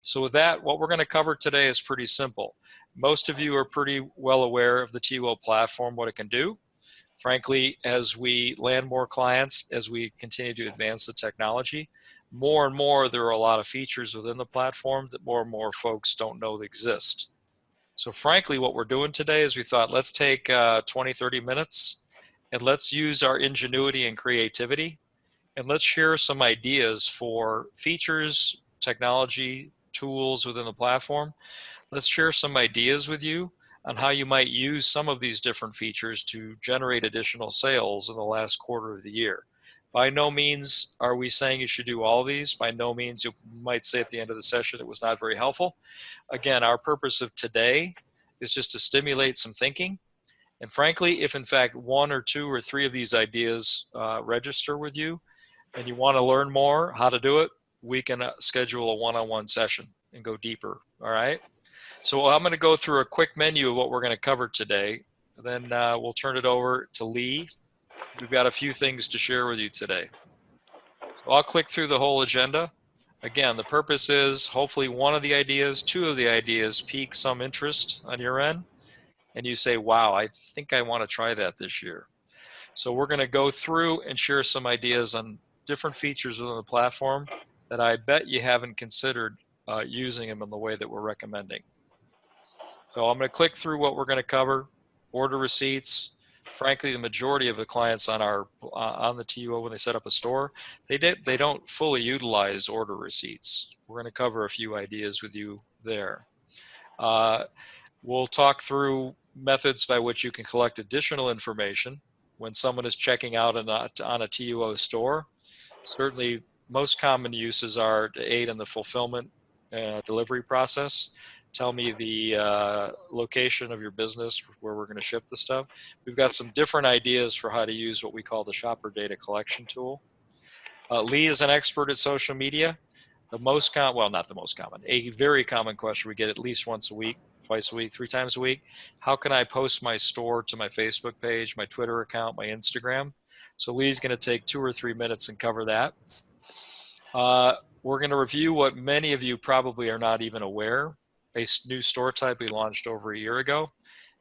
So with that, what we're going to cover today is pretty simple. Most of you are pretty well aware of the TUO platform, what it can do. Frankly, as we land more clients, as we continue to advance the technology, more and more there are a lot of features within the platform that more and more folks don't know exist. So frankly, what we're doing today is we thought, let's take 20, 30 minutes and let's use our ingenuity and creativity and let's share some ideas for features, technology, tools within the platform. Let's share some ideas with you on how you might use some of these different features to generate additional sales in the last quarter of the year. By no means are we saying you should do all of these. By no means you might say at the end of the session it was not very helpful. Again, our purpose of today is just to stimulate some thinking. And frankly, if in fact one or two or three of these ideas register with you and you want to learn more how to do it, we can schedule a one-on-one session and go deeper. All right. So I'm going to go through a quick menu of what we're going to cover today. Then we'll turn it over to Lee. We've got a few things to share with you today. So I'll click through the whole agenda. Again, the purpose is hopefully one of the ideas, two of the ideas pique some interest on your end. And you say, wow, I think I want to try that this year. So we're going to go through and share some ideas on different features within the platform that I bet you haven't considered using them in the way that we're recommending. So I'm going to click through what we're going to cover, order receipts. Frankly, the majority of the clients on our on the TUO when they set up a store, they don't fully utilize order receipts. We're going to cover a few ideas with you there. We'll talk through methods by which you can collect additional information when someone is checking out on a TUO store. Certainly, most common uses are to aid in the fulfillment delivery process. Tell me the location of your business where we're going to ship the stuff. We've got some different ideas for how to use what we call the shopper data collection tool. Lee is an expert at social media. The most common, well, not the most common, a very common question we get at least once a week, twice a week, 3 times a week. How can I post my store to my Facebook page, my Twitter account, my Instagram? So Lee's going to take 2 or 3 minutes and cover that. We're going to review what many of you probably are not even aware. A new store type we launched over a year ago.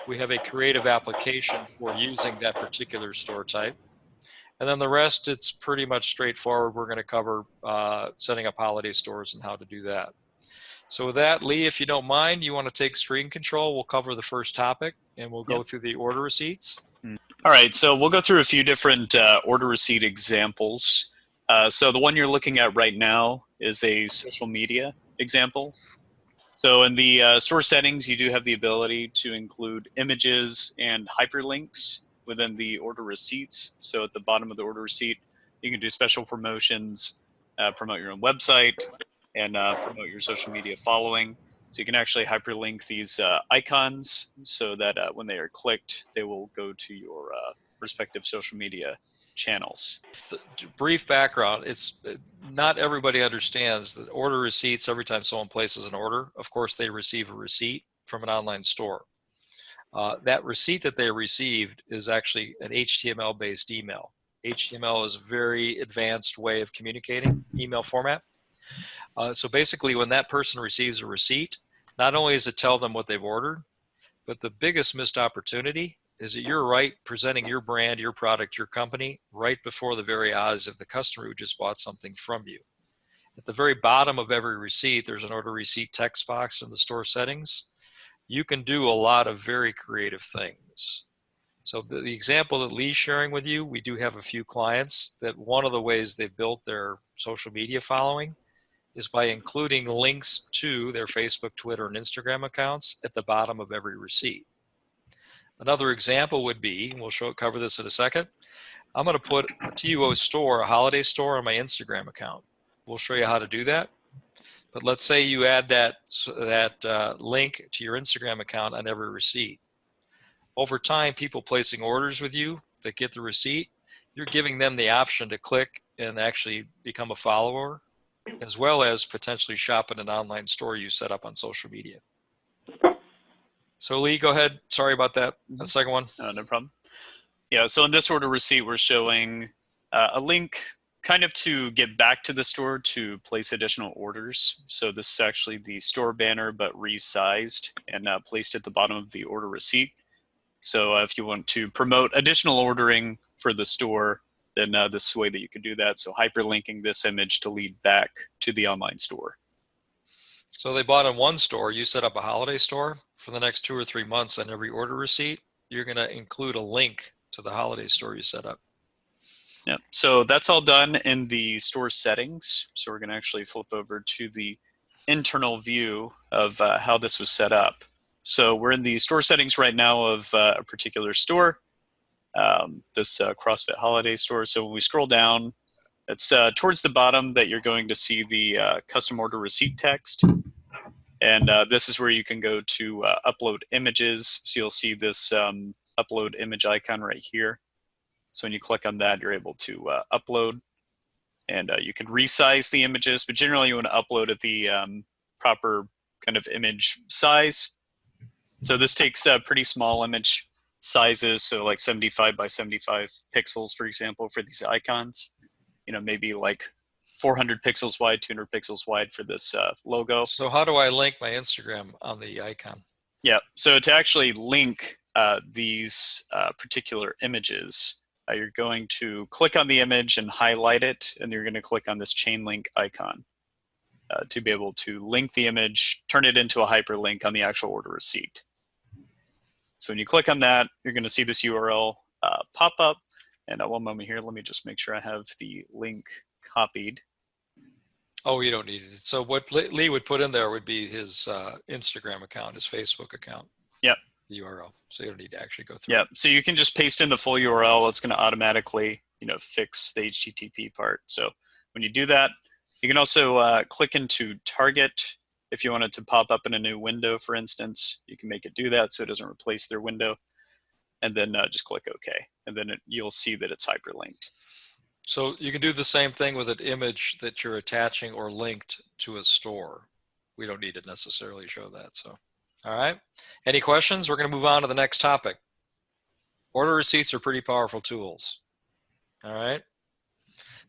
We have a creative application for using that particular store type. And then the rest, it's pretty much straightforward. We're going to cover setting up holiday stores and how to do that. So with that, Lee, if you don't mind, you want to take screen control. We'll cover the first topic and we'll go through the order receipts. All right, so we'll go through a few different order receipt examples. So the one you're looking at right now is a social media example. So in the store settings, you do have the ability to include images and hyperlinks within the order receipts. So at the bottom of the order receipt, you can do special promotions, promote your own website, and promote your social media following. So you can actually hyperlink these icons so that when they are clicked, they will go to your respective social media channels. Brief background, it's not everybody understands that order receipts, every time someone places an order, of course they receive a receipt from an online store. That receipt that they received is actually an HTML-based email. HTML is a very advanced way of communicating, email format. So basically when that person receives a receipt, not only does it tell them what they've ordered, but the biggest missed opportunity is that you're presenting your brand, your product, your company right before the very eyes of the customer who just bought something from you. At the very bottom of every receipt, there's an order receipt text box in the store settings. You can do a lot of very creative things. So the example that Lee's sharing with you, we do have a few clients that one of the ways they've built their social media following is by including links to their Facebook, Twitter, and Instagram accounts at the bottom of every receipt. Another example would be, and we'll cover this in a second, I'm going to put a TUO store, a holiday store, on my Instagram account. We'll show you how to do that. But let's say you add that link to your Instagram account on every receipt. Over time, people placing orders with you that get the receipt, you're giving them the option to click and actually become a follower, as well as potentially shop in an online store you set up on social media. So Lee, go ahead. Sorry about that. The second one. No problem. Yeah, so in this order receipt, we're showing a link kind of to get back to the store to place additional orders. So this is actually the store banner, but resized and placed at the bottom of the order receipt. So if you want to promote additional ordering for the store, then this is the way that you can do that. So hyperlinking this image to lead back to the online store. So they bought in one store, you set up a holiday store. For the next 2 or 3 months on every order receipt, you're going to include a link to the holiday store you set up. Yeah, so that's all done in the store settings. So we're going to actually flip over to the internal view of how this was set up. So we're in the store settings right now of a particular store, this CrossFit holiday store. So when we scroll down, it's towards the bottom that you're going to see the custom order receipt text. And this is where you can go to upload images. So you'll see this upload image icon right here. So when you click on that, you're able to upload. And you can resize the images, but generally you want to upload at the proper kind of image size. So this takes pretty small image sizes, so like 75 by 75 pixels, for example, for these icons. You know, maybe like 400 pixels wide, 200 pixels wide for this logo. So how do I link my Instagram on the icon? Yeah, so to actually link these particular images, you're going to click on the image and highlight it, and you're going to click on this chain link icon to be able to link the image, turn it into a hyperlink on the actual order receipt. So when you click on that, you're going to see this URL pop up. And one moment here, let me just make sure I have the link copied. Oh, you don't need it. So what Lee would put in there would be his Instagram account, his Facebook account. Yep. The URL. So you don't need to actually go through. Yep. So you can just paste in the full URL. It's going to automatically, fix the HTTP part. So when you do that, you can also click into Target. If you want it to pop up in a new window, for instance, you can make it do that so it doesn't replace their window. And then just click OK. And then you'll see that it's hyperlinked. So you can do the same thing with an image that you're attaching or linked to a store. We don't need to necessarily show that. So, all right. Any questions? We're going to move on to the next topic. Order receipts are pretty powerful tools. All right.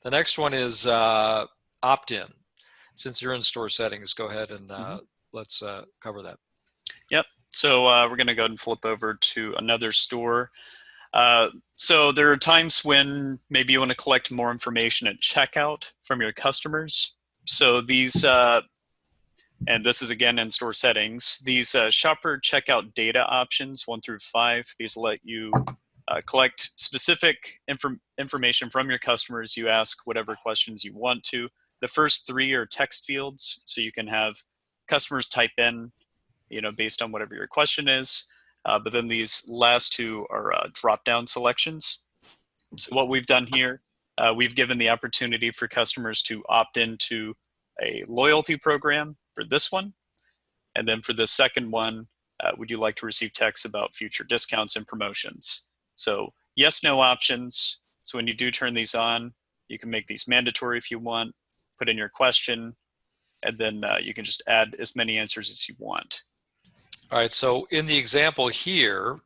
The next one is opt-in. Since you're in store settings, go ahead and let's cover that. Yep. So we're going to go ahead and flip over to another store. So there are times when maybe you want to collect more information at checkout from your customers. So these, and this is again in store settings, these shopper checkout data options 1 through 5, these let you collect specific information from your customers. You ask whatever questions you want to. The first 3 are text fields, so you can have customers type in, based on whatever your question is. But then these last 2 are drop-down selections. So what we've done here, we've given the opportunity for customers to opt into a loyalty program for this one. And then for the second one, would you like to receive texts about future discounts and promotions? So yes, no options. So when you do turn these on, you can make these mandatory if you want, put in your question, and then you can just add as many answers as you want. All right, so in the example here,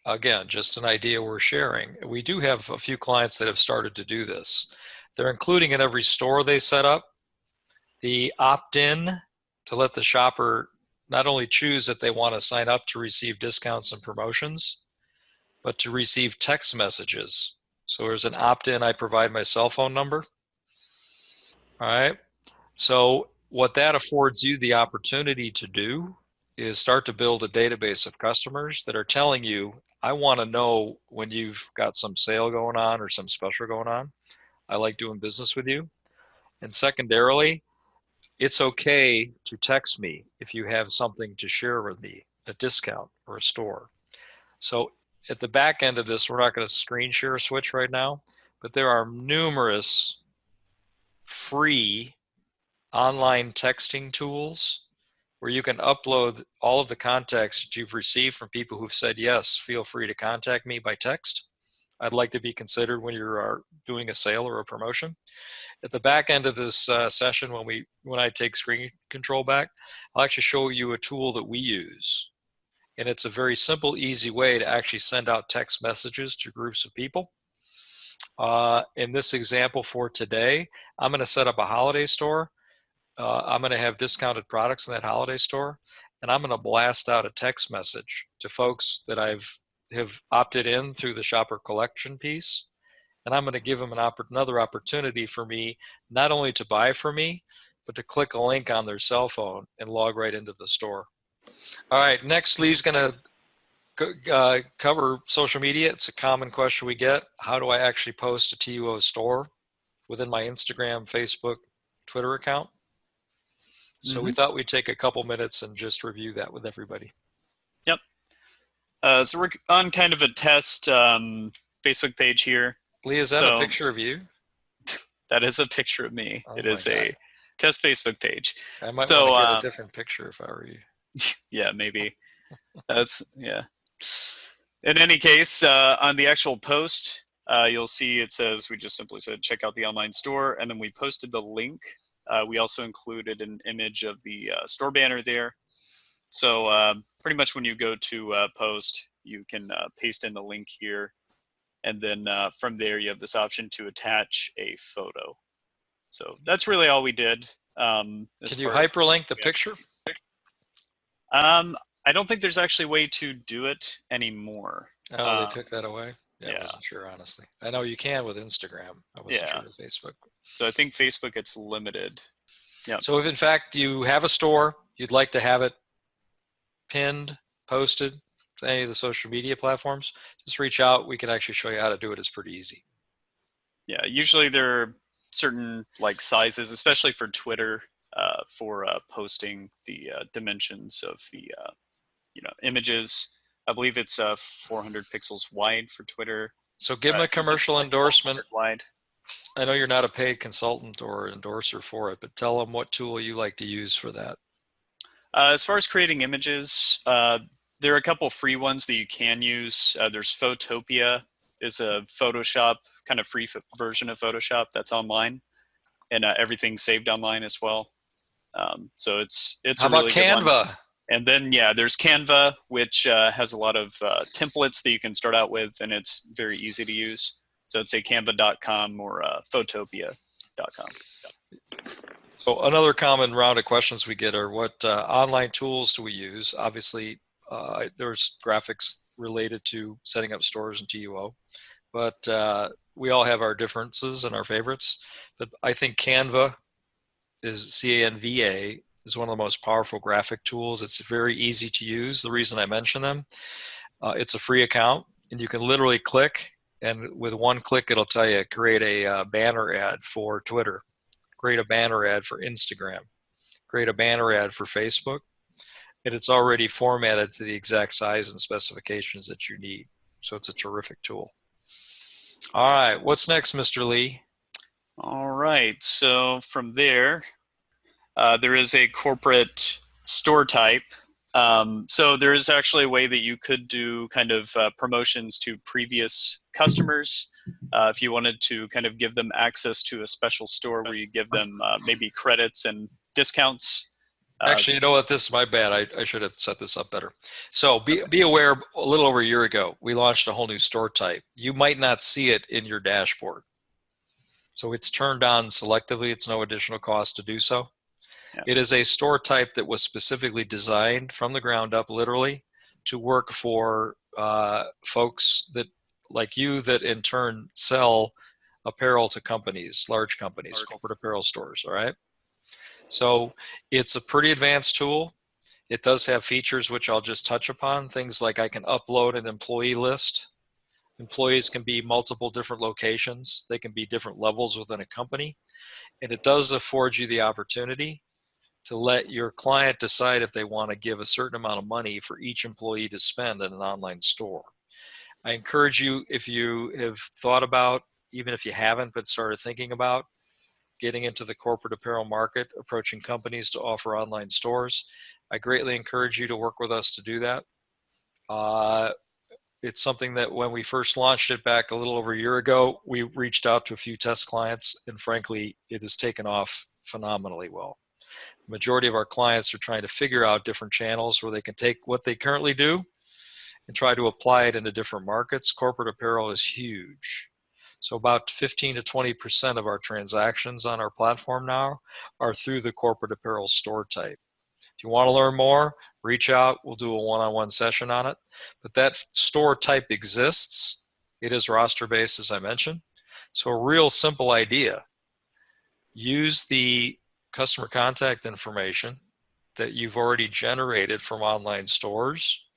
again, just an idea we're sharing, we do have a few clients that have started to do this. They're including in every store they set up the opt-in to let the shopper not only choose that they want to sign up to receive discounts and promotions, but to receive text messages. So there's an opt-in, I provide my cell phone number. All right, so what that affords you the opportunity to do is start to build a database of customers that are telling you, I want to know when you've got some sale going on or some special going on. I like doing business with you. And secondarily, it's okay to text me if you have something to share with me, a discount or a store. So at the back end of this, we're not going to screen share a switch right now, but there are numerous free online texting tools where you can upload all of the context you've received from people who've said, yes, feel free to contact me by text. I'd like to be considered when you're doing a sale or a promotion. At the back end of this session, when I take screen control back, I'll actually show you a tool that we use. And it's a very simple, easy way to actually send out text messages to groups of people. In this example for today, I'm going to set up a holiday store. I'm going to have discounted products in that holiday store, and I'm going to blast out a text message to folks that have opted in through the shopper collection piece, and I'm going to give them another opportunity for me not only to buy from me, but to click a link on their cell phone and log right into the store. All right, next Lee's going to cover social media. It's a common question we get. How do I actually post a TUO store within my Instagram, Facebook, Twitter account? So we thought we'd take a couple minutes and just review that with everybody. Yep. So we're on kind of a test Facebook page here. Lee, is that a picture of you? That is a picture of me. It is a test Facebook page. I might want to get a different picture if I were you. Yeah, maybe. Yeah. In any case, on the actual post, you'll see it says, we just simply said, check out the online store, and then we posted the link. We also included an image of the store banner there. So pretty much when you go to post, you can paste in the link here. And then from there, you have this option to attach a photo. So that's really all we did. Can you hyperlink the picture? I don't think there's actually a way to do it anymore. Oh, they took that away? Yeah, I wasn't sure, honestly. I know you can with Instagram. I wasn't sure with Facebook. So I think Facebook, it's limited. Yeah. So if in fact you have a store, you'd like to have it pinned, posted to any of the social media platforms, just reach out. We can actually show you how to do it. It's pretty easy. Yeah, usually there are certain like sizes, especially for Twitter, for posting the dimensions of the images. I believe it's 400 pixels wide for Twitter. So give them a commercial endorsement. Wide. I know you're not a paid consultant or endorser for it, but tell them what tool you like to use for that. As far as creating images, there are a couple free ones that you can use. There's Photopea, is a Photoshop, kind of free version of Photoshop that's online, and everything's saved online as well. So it's How a really about Canva? Good one. And then, there's Canva, which has a lot of templates that you can start out with, and it's very easy to use. So it's canva.com or photopea.com. So another common round of questions we get are what online tools do we use? Obviously, there's graphics related to setting up stores in TUO, but we all have our differences and our favorites. But I think Canva is CANVA is one of the most powerful graphic tools. It's very easy to use. The reason I mention them, it's a free account, and you can literally click, and with one click, it'll tell you create a banner ad for Twitter, create a banner ad for Instagram, create a banner ad for Facebook, and it's already formatted to the exact size and specifications that you need. So it's a terrific tool. All right, what's next, Mr. Lee? All right, so from there, there is a corporate store type. So there is actually a way that you could do kind of promotions to previous customers. If you wanted to kind of give them access to a special store where you give them maybe credits and discounts. Actually, you know what? This is my bad. I should have set this up better. So be aware, a little over a year ago, we launched a whole new store type. You might not see it in your dashboard. So it's turned on selectively. It's no additional cost to do so. Yeah. It is a store type that was specifically designed from the ground up, literally, to work for folks that, like you, that in turn sell apparel to companies, large companies, corporate apparel stores, all right? So it's a pretty advanced tool. It does have features which I'll just touch upon, things like I can upload an employee list. Employees can be multiple different locations. They can be different levels within a company. And it does afford you the opportunity to let your client decide if they want to give a certain amount of money for each employee to spend in an online store. I encourage you, if you have thought about, even if you haven't, but started thinking about getting into the corporate apparel market, approaching companies to offer online stores, I greatly encourage you to work with us to do that. It's something that when we first launched it back a little over a year ago, we reached out to a few test clients, and frankly, it has taken off phenomenally well. The majority of our clients are trying to figure out different channels where they can take what they currently do and try to apply it into different markets. Corporate apparel is huge. So about 15 to 20% of our transactions on our platform now are through the corporate apparel store type. If you want to learn more, reach out. We'll do a one-on-one session on it. But that store type exists. It is roster-based, as I mentioned. So a real simple idea. Use the customer contact information that you've already generated from online stores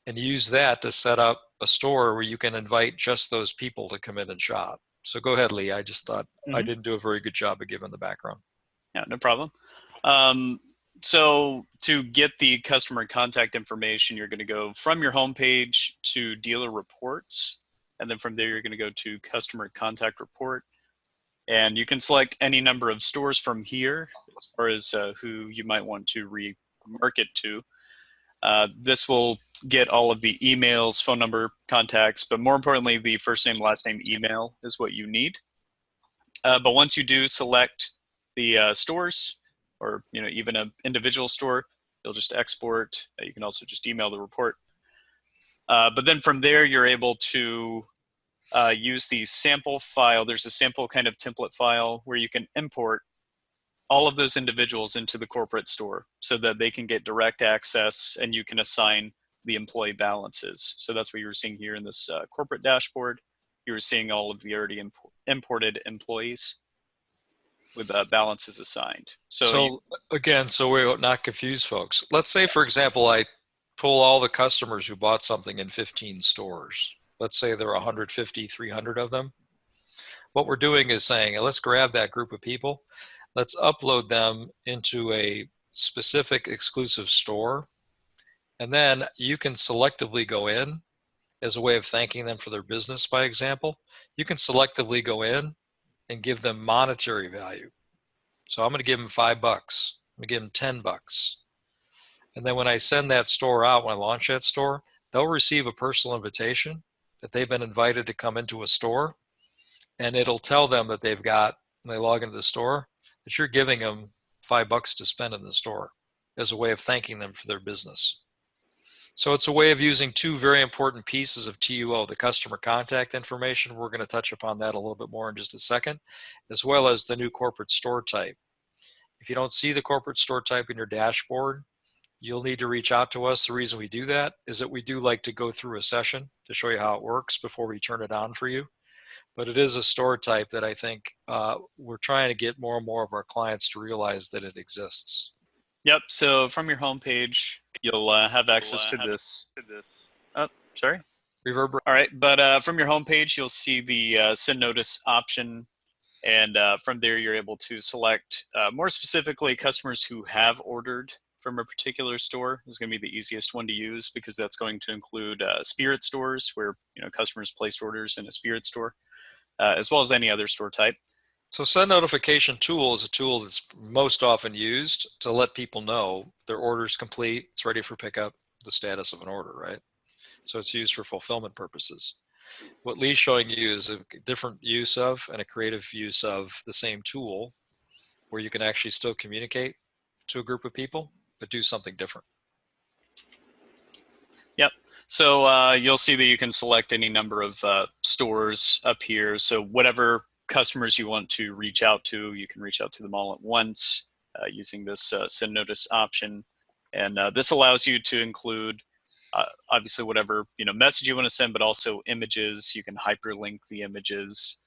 and use that to set up a store where you can invite just those people to come in and shop. So go ahead, Lee. I just thought I didn't do a very good job of giving the background. Yeah, no problem. So to get the customer contact information, you're going to go from your homepage to dealer reports. And then from there, you're going to go to customer contact report. And you can select any number of stores from here as far as who you might want to remarket to. This will get all of the emails, phone number, contacts, but more importantly, the first name, last name, email is what you need. But once you do select the stores, or even an individual store, you'll just export. You can also just email the report. But then from there, you're able to use the sample file. There's a sample kind of template file where you can import all of those individuals into the corporate store so that they can get direct access and you can assign the employee balances. So that's what you were seeing here in this corporate dashboard. You were seeing all of the already imported employees with balances assigned. So again, so we're not confused, folks. Let's say, for example, I pull all the customers who bought something in 15 stores. Let's say there are 150, 300 of them. What we're doing is saying, let's grab that group of people. Let's upload them into a specific exclusive store. And then you can selectively go in as a way of thanking them for their business, by example. You can selectively go in and give them monetary value. So I'm going to give them $5. I'm going to give them $10. And then when I send that store out, when I launch that store, they'll receive a personal invitation that they've been invited to come into a store. And it'll tell them that they've got, when they log into the store, that you're giving them $5 to spend in the store as a way of thanking them for their business. So it's a way of using two very important pieces of TUO, the customer contact information. We're going to touch upon that a little bit more in just a second, as well as the new corporate store type. If you don't see the corporate store type in your dashboard, you'll need to reach out to us. The reason we do that is that we do like to go through a session to show you how it works before we turn it on for you. But it is a store type that I think we're trying to get more and more of our clients to realize that it exists. Yep. So from your homepage, you'll have access to this. Oh, sorry. Reverberate. All right. But from your homepage, you'll see the send notice option. And from there, you're able to select more specifically customers who have ordered from a particular store is going to be the easiest one to use because that's going to include spirit stores where customers placed orders in a spirit store, as well as any other store type. So Send Notification Tool is a tool that's most often used to let people know their order's complete, it's ready for pickup, the status of an order, right? So it's used for fulfillment purposes. What Lee's showing you is a different use of and a creative use of the same tool where you can actually still communicate to a group of people, but do something different. Yep. So you'll see that you can select any number of stores up here. So whatever customers you want to reach out to, you can reach out to them all at once using this send notice option. And this allows you to include obviously whatever message you want to send, but also images. You can hyperlink the images,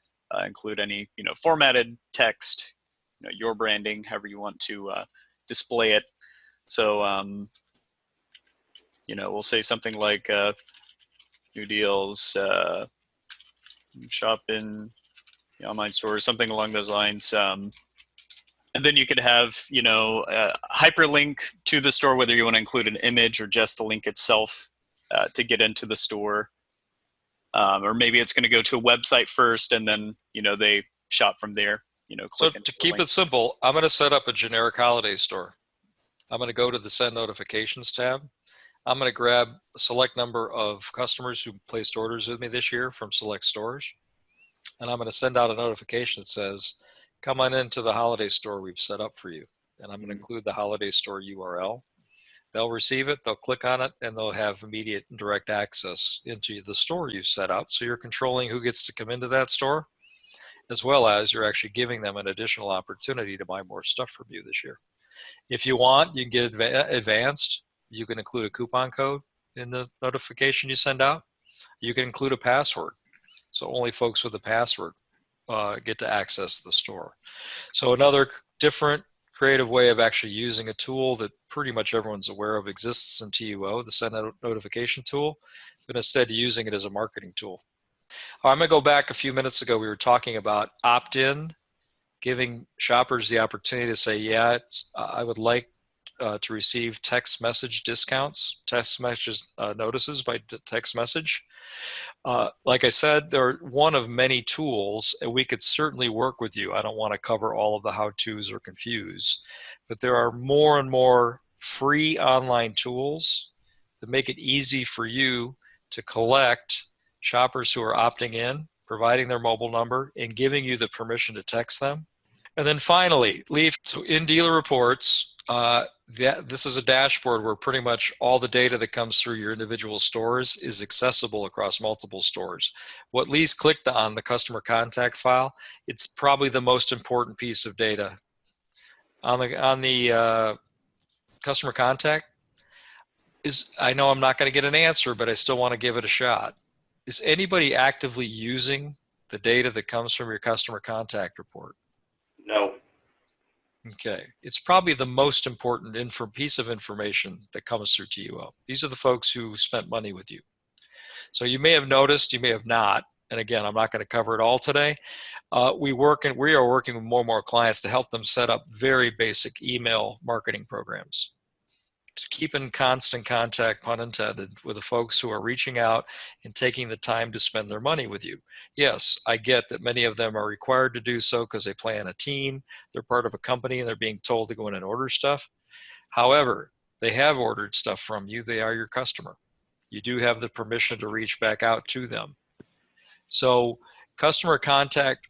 include any formatted text, your branding, however you want to display it. So we'll say something like new deals, shop in the online store, something along those lines. And then you could have, hyperlink to the store, whether you want to include an image or just the link itself to get into the store. Or maybe it's going to go to a website first and then, they shop from there. So to keep it simple, I'm going to set up a generic holiday store. I'm going to go to the Send Notifications tab. I'm going to grab a select number of customers who placed orders with me this year from select stores. And I'm going to send out a notification that says, come on into the holiday store we've set up for you. And I'm going to include the holiday store URL. They'll receive it, they'll click on it, and they'll have immediate and direct access into the store you set up. So you're controlling who gets to come into that store, as well as you're actually giving them an additional opportunity to buy more stuff from you this year. If you want, you can get advanced. You can include a coupon code in the notification you send out. You can include a password. So only folks with a password get to access the store. So another different creative way of actually using a tool that pretty much everyone's aware of exists in TUO, the send notification tool, but instead using it as a marketing tool. I'm going to go back a few minutes ago. We were talking about opt-in, giving shoppers the opportunity to say, yeah, I would like to receive text message discounts, text message notices by text message. Like I said, they're one of many tools, and we could certainly work with you. I don't want to cover all of the how-tos or confuse, but there are more and more free online tools that make it easy for you to collect shoppers who are opting in, providing their mobile number, and giving you the permission to text them. And then finally, Leaf. So in dealer reports, this is a dashboard where pretty much all the data that comes through your individual stores is accessible across multiple stores. What Lee's clicked on, the customer contact file, it's probably the most important piece of data. On the customer contact, I know I'm not going to get an answer, but I still want to give it a shot. Is anybody actively using the data that comes from your customer contact report? No. Okay, it's probably the most important piece of information that comes through TUO. These are the folks who spent money with you. So you may have noticed, you may have not, and again, I'm not going to cover it all today. We are working with more and more clients to help them set up very basic email marketing programs, to keep in constant contact, pun intended, with the folks who are reaching out and taking the time to spend their money with you. Yes, I get that many of them are required to do so because they play on a team, they're part of a company, and they're being told to go in and order stuff. However, they have ordered stuff from you. They are your customer. You do have the permission to reach back out to them. So customer contact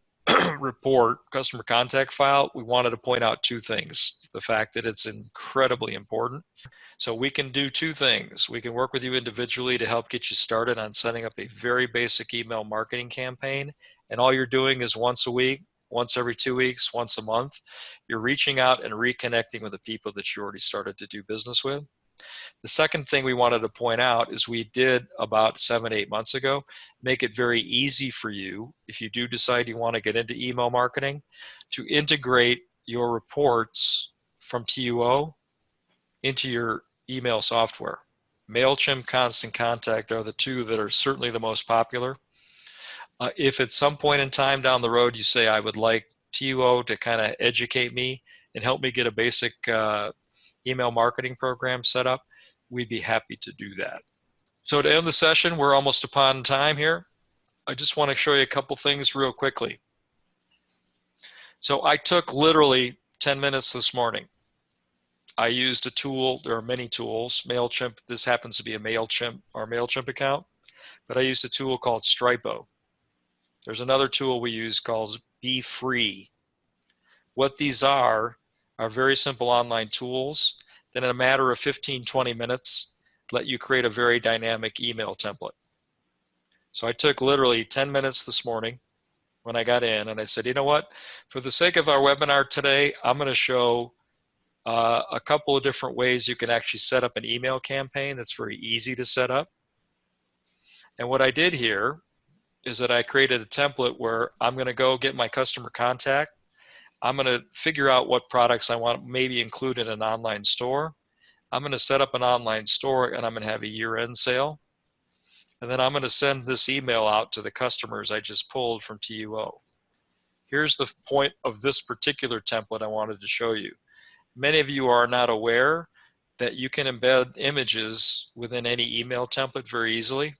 report, customer contact file, we wanted to point out two things. The fact that it's incredibly important. So we can do two things. We can work with you individually to help get you started on setting up a very basic email marketing campaign. And all you're doing is once a week, once every 2 weeks, once a month, you're reaching out and reconnecting with the people that you already started to do business with. The second thing we wanted to point out is we did about 7-8 months ago, make it very easy for you, if you do decide you want to get into email marketing, to integrate your reports from TUO into your email software. MailChimp, Constant Contact are the two that are certainly the most popular. If at some point in time down the road you say, I would like TUO to kind of educate me and help me get a basic email marketing program set up, we'd be happy to do that. So to end the session, we're almost upon time here. I just want to show you a couple things real quickly. So I took literally 10 minutes this morning. I used a tool. There are many tools. MailChimp, this happens to be a MailChimp account, but I used a tool called Stripo. There's another tool we use called BeFree. What these are very simple online tools that in a matter of 15-20 minutes let you create a very dynamic email template. So I took literally 10 minutes this morning when I got in, and I said, you know what, for the sake of our webinar today, I'm going to show a couple of different ways you can actually set up an email campaign that's very easy to set up. And what I did here is that I created a template where I'm going to go get my customer contact. I'm going to figure out what products I want maybe include in an online store. I'm going to set up an online store, and I'm going to have a year-end sale. And then I'm going to send this email out to the customers I just pulled from TUO. Here's the point of this particular template I wanted to show you. Many of you are not aware that you can embed images within any email template very easily.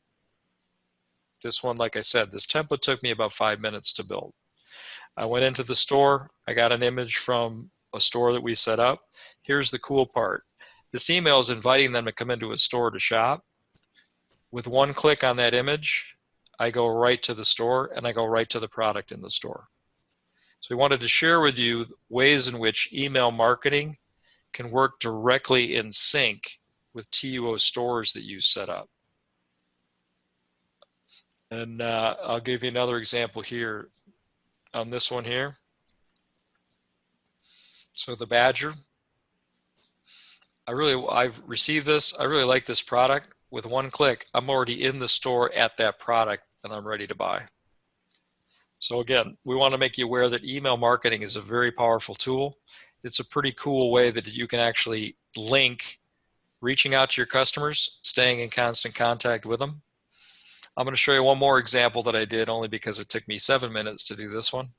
This one, like I said, this template took me about 5 minutes to build. I went into the store. I got an image from a store that we set up. Here's the cool part. This email is inviting them to come into a store to shop. With one click on that image, I go right to the store and I go right to the product in the store. So we wanted to share with you ways in which email marketing can work directly in sync with TUO stores that you set up. And I'll give you another example here on this one here. So the Badger, I've received this. I really like this product. With one click, I'm already in the store at that product and I'm ready to buy. So again, we want to make you aware that email marketing is a very powerful tool. It's a pretty cool way that you can actually link reaching out to your customers, staying in constant contact with them. I'm going to show you one more example that I did only because it took me 7 minutes to do this one.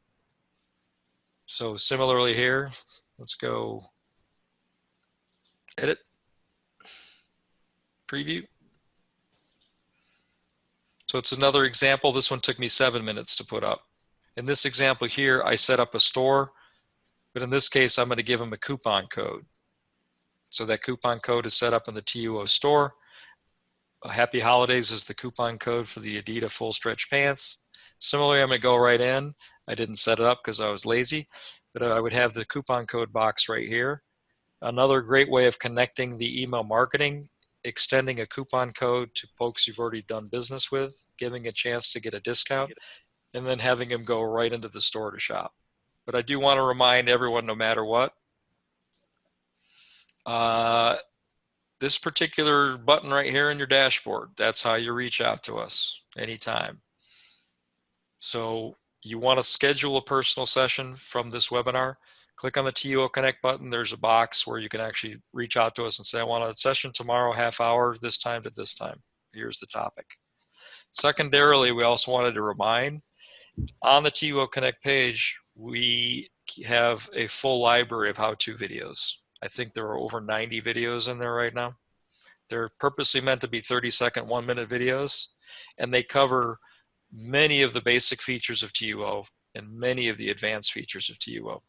So similarly here, let's go edit, preview. So it's another example. This one took me 7 minutes to put up. In this example here, I set up a store, but in this case, I'm going to give them a coupon code. So that coupon code is set up in the TUO store. Happy Holidays is the coupon code for the Adidas full stretch pants. Similarly, I'm going to go right in. I didn't set it up because I was lazy, but I would have the coupon code box right here. Another great way of connecting the email marketing, extending a coupon code to folks you've already done business with, giving a chance to get a discount, and then having them go right into the store to shop. But I do want to remind everyone, no matter what, this particular button right here in your dashboard, that's how you reach out to us anytime. So you want to schedule a personal session from this webinar, click on the TUO Connect button. There's a box where you can actually reach out to us and say, I want a session tomorrow, half hour, this time to this time. Here's the topic. Secondarily, we also wanted to remind, on the TUO Connect page, we have a full library of how-to videos. I think there are over 90 videos in there right now. They're purposely meant to be 30-second, 1-minute videos, and they cover many of the basic features of TUO and many of the advanced features of TUO.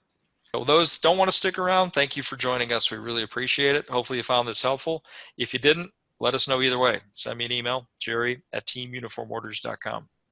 So those don't want to stick around, thank you for joining us. We really appreciate it. Hopefully you found this helpful. If you didn't, let us know either way. Send me an email, jerry@teamuniformorders.com.